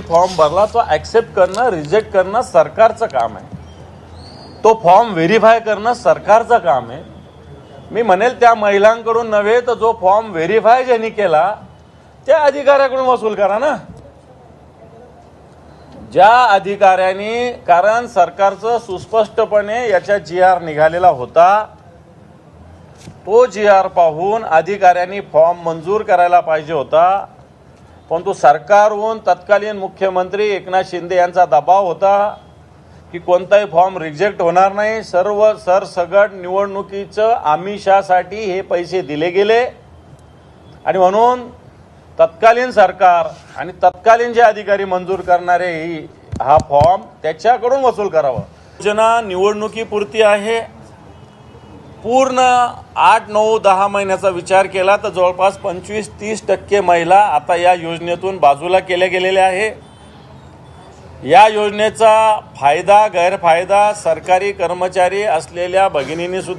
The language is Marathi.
महिलांनी फॉर्म भरला तो ॲक्सेप्ट करणं रिजेक्ट करणं सरकारचं काम आहे. तो फॉर्म व्हेरीफाय करणं सरकारचं काम आहे. मी म्हणेल त्या महिलांकडून नव्हे तर जो फॉर्म व्हेरीफाय ज्यांनी केला त्या अधिकाऱ्याकडून वसूल करा ना. ज्या अधिकाऱ्यांनी, कारण सरकारचं सुस्पष्टपणे याच्या GR निघालेला होता, तो GR पाहून अधिकाऱ्यांनी फॉर्म मंजूर करायला पाहिजे होता. परंतु सरकारहून तत्कालीन मुख्यमंत्री एकनाथ शिंदे यांचा दबाव होता की कोणताही फॉर्म रिजेक्ट होणार नाही, सर्व सरसगट निवडणुकीचं आमिषासाठी हे पैसे दिले गेले आणि म्हणून तत्कालीन सरकार आणि तत्कालीन जे अधिकारी मंजूर करणारे हा फॉर्म त्याच्याकडून वसूल करावा. योजना निवडणुकीपुरती आहे. पूर्ण 8, 9, 10 महिन्याचा विचार केला तर जवळपास 25-30% महिला आता या योजनेतून बाजूला केल्या गेलेल्या आहे. या योजनेचा फायदा गैरफायदा सरकारी कर्मचारी असलेल्या भगिनींनी सुद्धा